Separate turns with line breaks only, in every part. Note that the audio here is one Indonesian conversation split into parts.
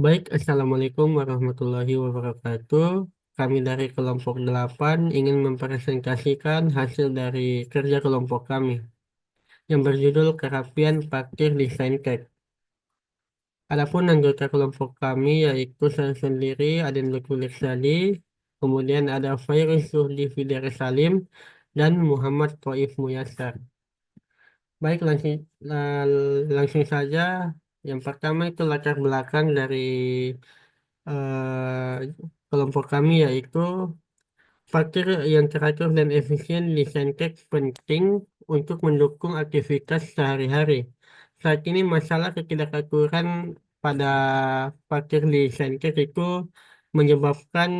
Baik, Assalamualaikum warahmatullahi wabarakatuh. Kami dari kelompok 8 ingin mempresentasikan hasil dari kerja kelompok kami yang berjudul Kerapian Parkir Desain Tech. Adapun anggota kelompok kami yaitu saya sendiri, Aden Lutfi Lirsadi, kemudian ada Fairuz Zuhdi Fidere Salim, dan Muhammad Toif Muyassar. Baik, langsung saja. Yang pertama itu latar belakang dari eh, kelompok kami yaitu parkir yang teratur dan efisien di Saintek penting untuk mendukung aktivitas sehari-hari. Saat ini masalah ketidakaturan pada parkir di Saintek itu menyebabkan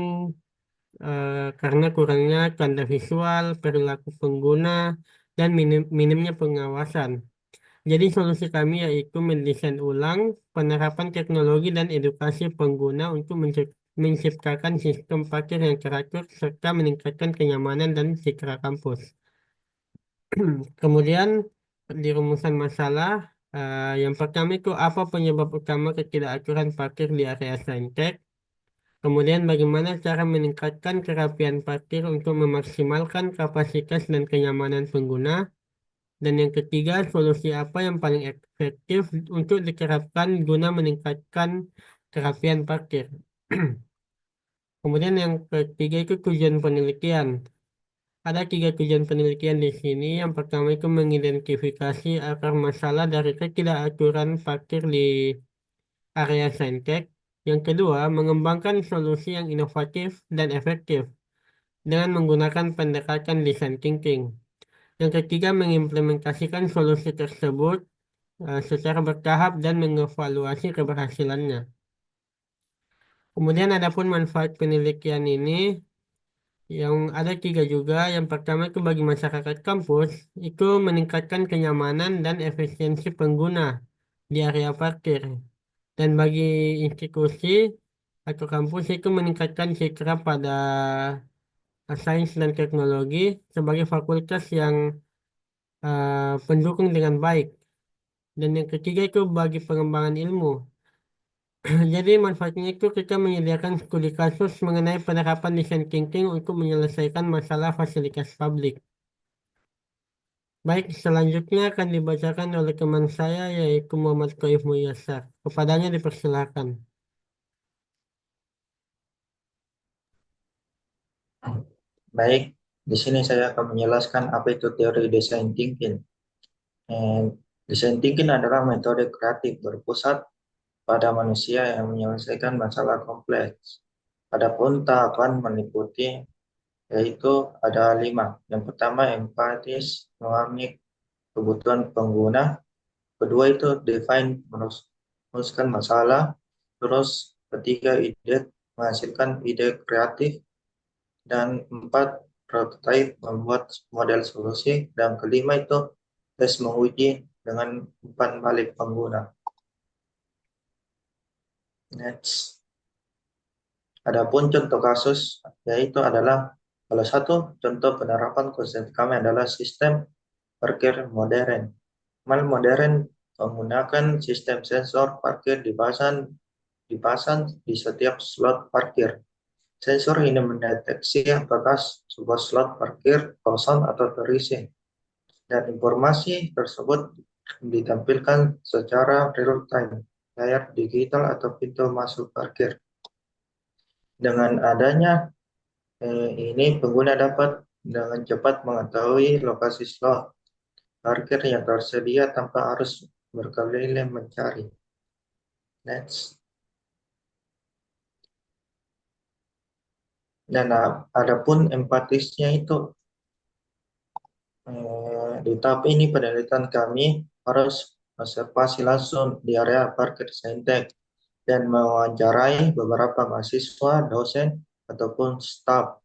karena kurangnya tanda visual, perilaku pengguna, dan minimnya pengawasan. Jadi solusi kami yaitu mendesain ulang penerapan teknologi dan edukasi pengguna untuk menciptakan sistem parkir yang teratur serta meningkatkan kenyamanan dan citra kampus. Kemudian di rumusan masalah, yang pertama itu apa penyebab utama ketidakaturan parkir di area Saintek. Kemudian bagaimana cara meningkatkan kerapian parkir untuk memaksimalkan kapasitas dan kenyamanan pengguna. Dan yang ketiga, solusi apa yang paling efektif untuk diterapkan guna meningkatkan kerapian parkir. Kemudian yang ketiga itu tujuan penelitian. Ada tiga tujuan penelitian di sini. Yang pertama itu mengidentifikasi akar masalah dari ketidakaturan parkir di area Saintek. Yang kedua, mengembangkan solusi yang inovatif dan efektif dengan menggunakan pendekatan design thinking. Yang ketiga, mengimplementasikan solusi tersebut secara bertahap dan mengevaluasi keberhasilannya. Kemudian adapun manfaat penelitian ini yang ada tiga juga. Yang pertama itu bagi masyarakat kampus itu meningkatkan kenyamanan dan efisiensi pengguna di area parkir. Dan bagi institusi atau kampus itu meningkatkan citra pada sains dan teknologi sebagai fakultas yang pendukung dengan baik. Dan yang ketiga itu bagi pengembangan ilmu. Jadi manfaatnya itu kita menyediakan studi kasus mengenai penerapan desain thinking untuk menyelesaikan masalah fasilitas publik. Baik, selanjutnya akan dibacakan oleh teman saya yaitu Muhammad Qaif Muyassar. Kepadanya dipersilakan.
Baik, di sini saya akan menjelaskan apa itu teori design thinking. And design thinking adalah metode kreatif berpusat pada manusia yang menyelesaikan masalah kompleks. Adapun tahapan meliputi yaitu ada 5. Yang pertama empatis, memahami kebutuhan pengguna. Kedua itu define, merumuskan masalah. Terus ketiga ide, menghasilkan ide kreatif. Dan 4 prototype, membuat model solusi. Dan kelima itu tes menguji dengan umpan balik pengguna. Next. Adapun contoh kasus yaitu adalah salah satu contoh penerapan konsep kami adalah sistem parkir modern. Modern menggunakan sistem sensor parkir dipasang di setiap slot parkir. Sensor ini mendeteksi apakah sebuah slot parkir kosong atau terisi, dan informasi tersebut ditampilkan secara real time, layar digital atau pintu masuk parkir. Dengan adanya ini pengguna dapat dengan cepat mengetahui lokasi slot parkir yang tersedia tanpa harus berkeliling mencari. Next. Dan adapun empatisnya itu di tahap ini penelitian kami harus observasi langsung di area parkir Saintek dan mewawancarai beberapa mahasiswa, dosen, ataupun staf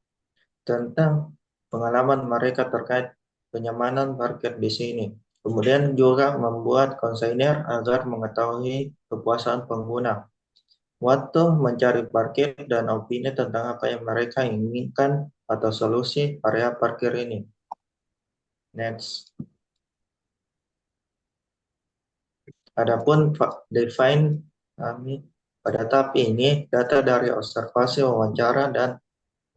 tentang pengalaman mereka terkait kenyamanan parkir di sini. Kemudian juga membuat kontainer agar mengetahui kepuasan pengguna waktu mencari parkir dan opini tentang apa yang mereka inginkan atau solusi area parkir ini. Next. Adapun define kami Pada tahap ini, data dari observasi wawancara dan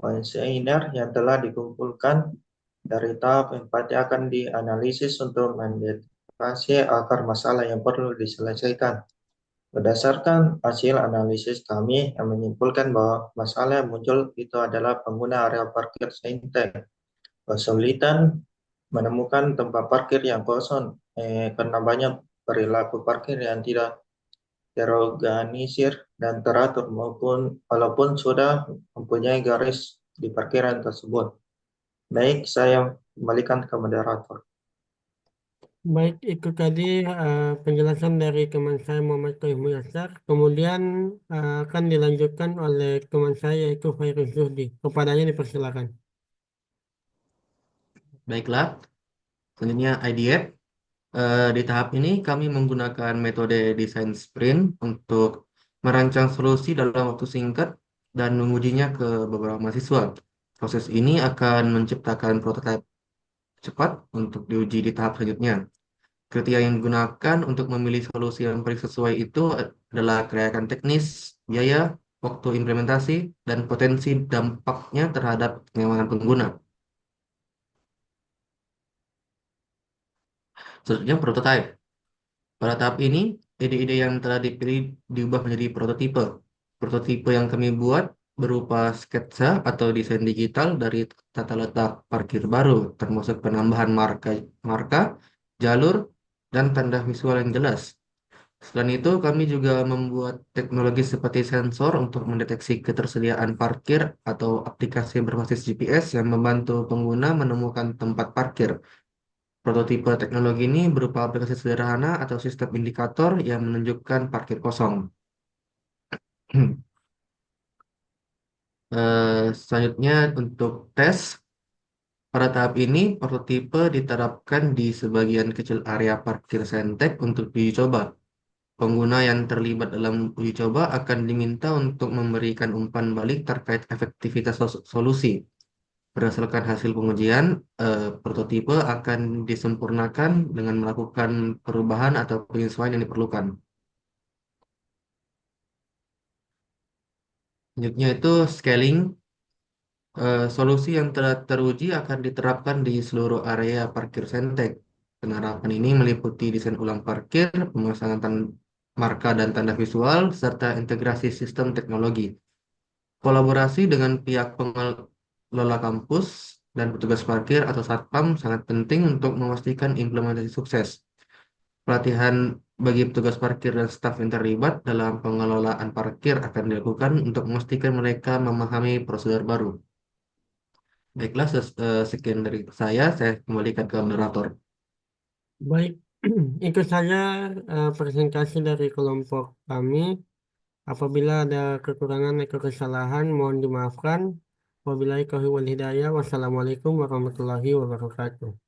kuesioner yang telah dikumpulkan dari tahap empati akan dianalisis untuk mendeteksi akar masalah yang perlu diselesaikan. Berdasarkan hasil analisis kami yang menyimpulkan bahwa masalah yang muncul itu adalah pengguna area parkir Saintek. Kesulitan menemukan tempat parkir yang kosong karena banyak perilaku parkir yang tidak terorganisir dan teratur maupun walaupun sudah mempunyai garis di parkiran tersebut. Baik, saya kembalikan ke moderator.
Baik, itu tadi penjelasan dari teman saya Muhammad Tohib Muyassar. Kemudian akan dilanjutkan oleh teman saya yaitu Fairuz Zuhdi. Kepadanya dipersilakan.
Baiklah, selanjutnya IDF. Di tahap ini kami menggunakan metode desain sprint untuk merancang solusi dalam waktu singkat dan mengujinya ke beberapa mahasiswa. Proses ini akan menciptakan prototipe cepat untuk diuji di tahap selanjutnya. Kriteria yang digunakan untuk memilih solusi yang paling sesuai itu adalah kelayakan teknis, biaya, waktu implementasi, dan potensi dampaknya terhadap kenyamanan pengguna. Selanjutnya prototipe. Pada tahap ini, ide-ide yang telah dipilih diubah menjadi prototipe. Prototipe yang kami buat berupa sketsa atau desain digital dari tata letak parkir baru, termasuk penambahan marka, jalur, dan tanda visual yang jelas. Selain itu, kami juga membuat teknologi seperti sensor untuk mendeteksi ketersediaan parkir atau aplikasi berbasis GPS yang membantu pengguna menemukan tempat parkir. Prototipe teknologi ini berupa aplikasi sederhana atau sistem indikator yang menunjukkan parkir kosong. Selanjutnya untuk tes, pada tahap ini prototipe diterapkan di sebagian kecil area parkir Sentek untuk diuji coba. Pengguna yang terlibat dalam uji coba akan diminta untuk memberikan umpan balik terkait efektivitas solusi. Berdasarkan hasil pengujian, prototipe akan disempurnakan dengan melakukan perubahan atau penyesuaian yang diperlukan. Selanjutnya itu scaling. Solusi yang telah teruji akan diterapkan di seluruh area parkir Sentek. Penerapan ini meliputi desain ulang parkir, pemasangan marka dan tanda visual, serta integrasi sistem teknologi. Kolaborasi dengan pihak pengelola kampus dan petugas parkir atau satpam sangat penting untuk memastikan implementasi sukses. Pelatihan bagi petugas parkir dan staf yang terlibat dalam pengelolaan parkir akan dilakukan untuk memastikan mereka memahami prosedur baru. Baiklah, sekian dari saya kembalikan ke moderator.
Baik, itu saja presentasi dari kelompok kami. Apabila ada kekurangan atau kesalahan, mohon dimaafkan. Wabillahi taufiq wal hidayah. Wassalamualaikum warahmatullahi wabarakatuh.